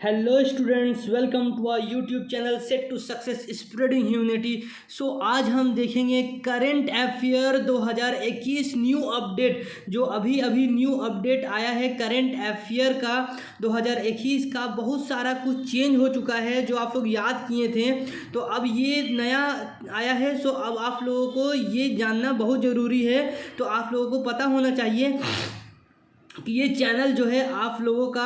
Hello students, welcome to our YouTube channel set to success spreading humanity. So आज हम देखेंगे current affair 2021 new update, जो अभी अभी न्यू अपडेट आया है करंट अफेयर का 2021 का। बहुत सारा कुछ चेंज हो चुका है जो आप लोग याद किए थे, तो अब ये नया आया है। सो अब आप लोगों को ये जानना बहुत ज़रूरी है, तो आप लोगों को पता होना चाहिए कि ये चैनल जो है आप लोगों का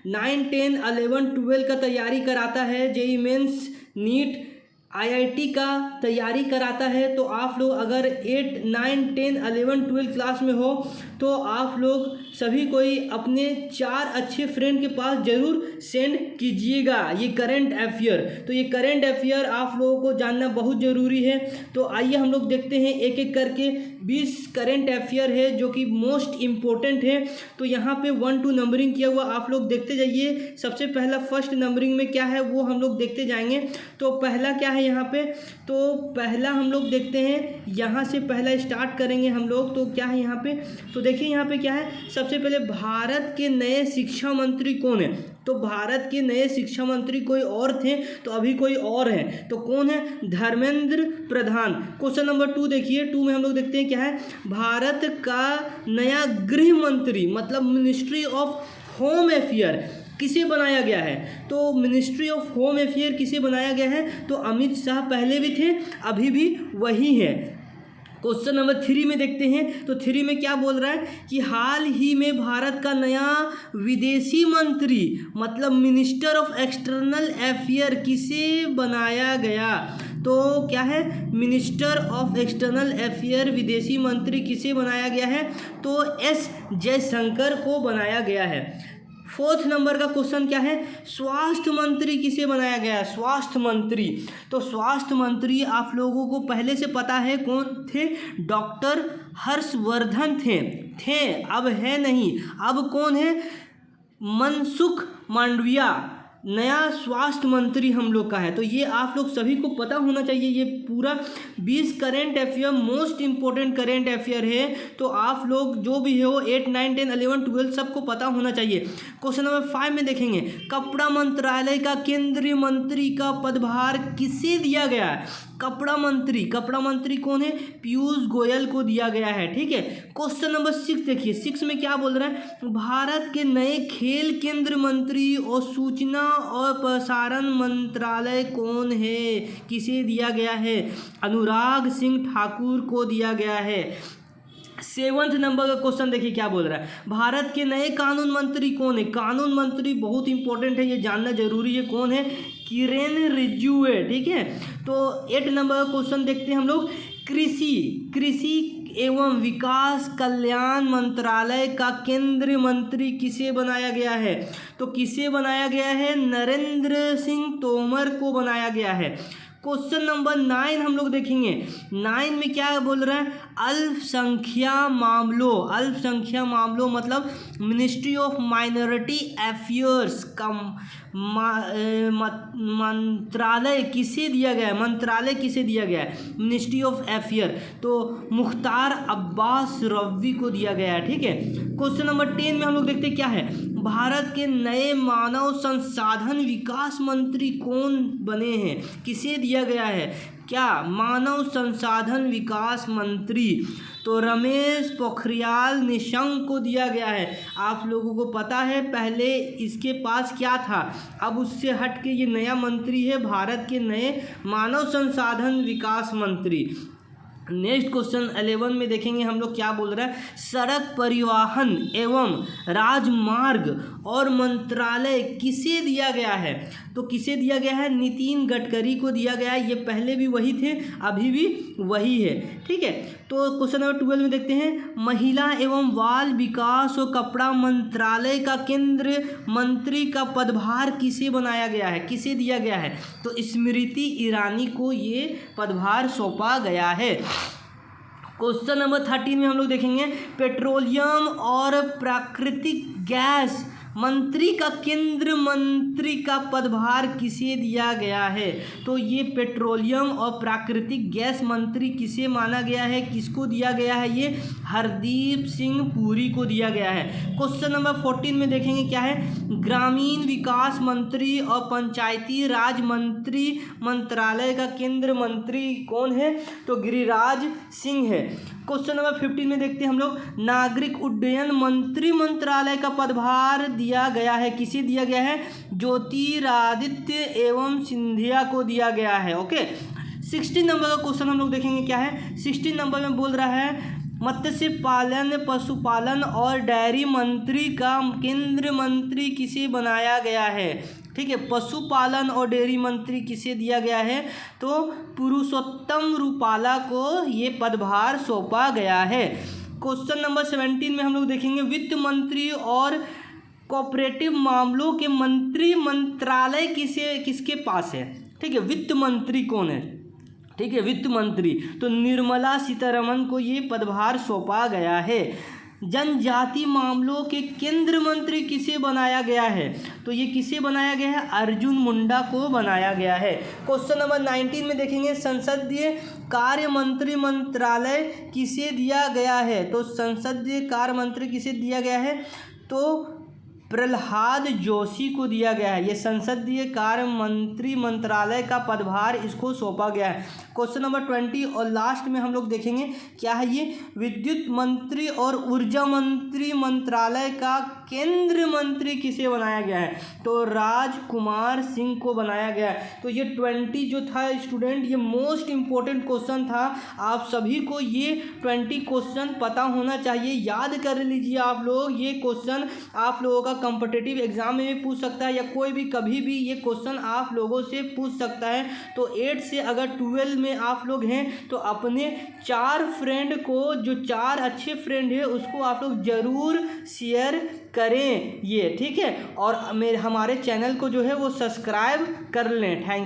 9, 10, 11, 12 का तैयारी कराता है, जेईई मेंस, नीट, आईआईटी का तैयारी कराता है। तो आप लोग अगर 8, 9, 10, 11, 12 क्लास में हो तो आप लोग सभी कोई अपने 4 अच्छे फ्रेंड के पास ज़रूर सेंड कीजिएगा ये करंट अफेयर। तो ये करंट अफेयर आप लोगों को जानना बहुत ज़रूरी है। तो आइए हम लोग देखते हैं एक एक करके 20 करंट अफेयर है जो कि मोस्ट इम्पोर्टेंट है। तो यहाँ पे 1 to नंबरिंग किया हुआ, आप लोग देखते जाइए। सबसे पहला फर्स्ट नंबरिंग में क्या है वो हम लोग देखते जाएंगे। तो पहला क्या है यहाँ पे, तो पहला हम लोग देखते हैं, यहाँ से पहला स्टार्ट करेंगे हम लोग। तो क्या है यहाँ पे, तो देखिए यहाँ पे क्या है। सबसे पहले भारत के नए शिक्षा मंत्री कौन है, तो भारत के नए शिक्षा मंत्री कोई और थे, तो अभी कोई और है। तो कौन है, धर्मेंद्र प्रधान। क्वेश्चन नंबर 2 देखिए, 2 में हम लोग देखते हैं क्या है। भारत का नया गृह मंत्री, मतलब मिनिस्ट्री ऑफ होम अफेयर किसे बनाया गया है, तो मिनिस्ट्री ऑफ होम अफेयर किसे बनाया गया है, तो अमित शाह पहले भी थे, अभी भी वही है। क्वेश्चन नंबर 3 में देखते हैं, तो 3 में क्या बोल रहा है कि हाल ही में भारत का नया विदेशी मंत्री, मतलब मिनिस्टर ऑफ एक्सटर्नल अफेयर किसे बनाया गया। तो क्या है, मिनिस्टर ऑफ एक्सटर्नल अफेयर, विदेशी मंत्री किसे बनाया गया है, तो एस जयशंकर को बनाया गया है। 4th नंबर का क्वेश्चन क्या है, स्वास्थ्य मंत्री किसे बनाया गया है, स्वास्थ्य मंत्री। तो स्वास्थ्य मंत्री आप लोगों को पहले से पता है कौन थे, डॉक्टर हर्षवर्धन थे, अब है नहीं, अब कौन है, मनसुख मांडविया नया स्वास्थ्य मंत्री हम लोग का है। तो ये आप लोग सभी को पता होना चाहिए। ये पूरा 20 current affair most important current affair है, तो आप लोग जो भी हो 8, 9, 10, 11, 12 सबको पता होना चाहिए। क्वेश्चन नंबर 5 में देखेंगे, कपड़ा मंत्रालय का केंद्रीय मंत्री का पदभार किसे दिया गया है, कपड़ा मंत्री कौन है, पीयूष गोयल को दिया गया है। ठीक है। क्वेश्चन नंबर 6 देखिए, 6 में क्या बोल रहा है, भारत के नए खेल केंद्र मंत्री और सूचना और प्रसारण मंत्रालय कौन है, किसे दिया गया है, अनुराग सिंह ठाकुर को दिया गया है। 7th नंबर का क्वेश्चन देखिए क्या बोल रहा है, भारत के नए कानून मंत्री कौन है, कानून मंत्री बहुत इंपॉर्टेंट है, ये जानना जरूरी है, कौन है, किरेन रिजिजू है। ठीक है। तो 8 नंबर का क्वेश्चन देखते हैं हम लोग, कृषि एवं विकास कल्याण मंत्रालय का केंद्रीय मंत्री किसे बनाया गया है, तो किसे बनाया गया है, नरेंद्र सिंह तोमर को बनाया गया है। क्वेश्चन नंबर 9 हम लोग देखेंगे। 9 में क्या बोल रहा है, अल्पसंख्यक मामलों मतलब मिनिस्ट्री ऑफ माइनॉरिटी अफेयर्स का मंत्रालय किसे दिया गया है, मिनिस्ट्री ऑफ अफेयर, तो मुख्तार अब्बास रब्वी को दिया गया है। ठीक है। क्वेश्चन नंबर 10 में हम लोग देखते हैं क्या है, भारत के नए मानव संसाधन विकास मंत्री कौन बने हैं, किसे दिया गया है, क्या, मानव संसाधन विकास मंत्री, तो रमेश पोखरियाल निशंक को दिया गया है। आप लोगों को पता है पहले इसके पास क्या था, अब उससे हट के ये नया मंत्री है, भारत के नए मानव संसाधन विकास मंत्री। नेक्स्ट क्वेश्चन 11 में देखेंगे हम लोग क्या बोल रहा है, सड़क परिवहन एवं राजमार्ग और मंत्रालय किसे दिया गया है, तो किसे दिया गया है, नितिन गडकरी को दिया गया है। ये पहले भी वही थे, अभी भी वही है। ठीक है। तो क्वेश्चन नंबर 12 में देखते हैं, महिला एवं बाल विकास और कपड़ा मंत्रालय का केंद्रीय मंत्री का पदभार किसे बनाया गया है, किसे दिया गया है, तो स्मृति ईरानी को ये पदभार सौंपा गया है। क्वेश्चन नंबर 13 में हम लोग देखेंगे, पेट्रोलियम और प्राकृतिक गैस मंत्री का केंद्र मंत्री का पदभार किसे दिया गया है? तो ये पेट्रोलियम और प्राकृतिक गैस मंत्री किसे माना गया है, किसको दिया गया है? ये हरदीप सिंह पुरी को दिया गया है। क्वेश्चन नंबर 14 में देखेंगे क्या है, ग्रामीण विकास मंत्री और पंचायती राज मंत्री मंत्रालय का केंद्र मंत्री कौन है? तो गिरिराज सिंह है। क्वेश्चन नंबर 15 में देखते हैं हम लोग, नागरिक उड्डयन मंत्री मंत्रालय का पदभार दिया गया है, किसे दिया गया है? ज्योतिरादित्य एवं सिंधिया को दिया गया है। ओके, 16 नंबर का क्वेश्चन हम लोग देखेंगे क्या है। 16 नंबर में बोल रहा है, मत्स्य पालन पशुपालन और डेयरी मंत्री का केंद्र मंत्री किसे बनाया गया है? ठीक है, पशुपालन और डेयरी मंत्री किसे दिया गया है? तो पुरुषोत्तम रूपाला को ये पदभार सौंपा गया है। क्वेश्चन नंबर 17 में हम लोग देखेंगे, वित्त मंत्री और कोऑपरेटिव मामलों के मंत्री मंत्रालय किसके पास है? ठीक है, वित्त मंत्री कौन है? ठीक है, वित्त मंत्री, तो निर्मला सीतारमण को ये पदभार सौंपा गया है। जनजाति मामलों के केंद्र मंत्री किसे बनाया गया है? तो ये किसे बनाया गया है? अर्जुन मुंडा को बनाया गया है। क्वेश्चन नंबर 19 में देखेंगे, संसदीय कार्य मंत्री मंत्रालय किसे दिया गया है? तो संसदीय कार्य मंत्री किसे दिया गया है? तो प्रहलाद जोशी को दिया गया है। ये संसदीय कार्य मंत्री मंत्रालय का पदभार इसको सौंपा गया है। क्वेश्चन नंबर 20 और लास्ट में हम लोग देखेंगे क्या है, ये विद्युत मंत्री और ऊर्जा मंत्री मंत्रालय का केंद्र मंत्री किसे बनाया गया है? तो राजकुमार सिंह को बनाया गया है। तो ये 20 जो था स्टूडेंट, ये मोस्ट इम्पोर्टेंट क्वेश्चन था। आप सभी को ये 20 क्वेश्चन पता होना चाहिए, याद कर लीजिए आप लोग। ये क्वेश्चन आप लोगों का कॉम्पिटिटिव एग्जाम में भी पूछ सकता है, या कोई भी कभी भी ये क्वेश्चन आप लोगों से पूछ सकता है। तो 8 से अगर 12 में आप लोग हैं तो अपने 4 फ्रेंड को, जो 4 अच्छे फ्रेंड है, उसको आप लोग ज़रूर शेयर करें ये, ठीक है। और हमारे चैनल को जो है वो सब्सक्राइब कर लें। थैंक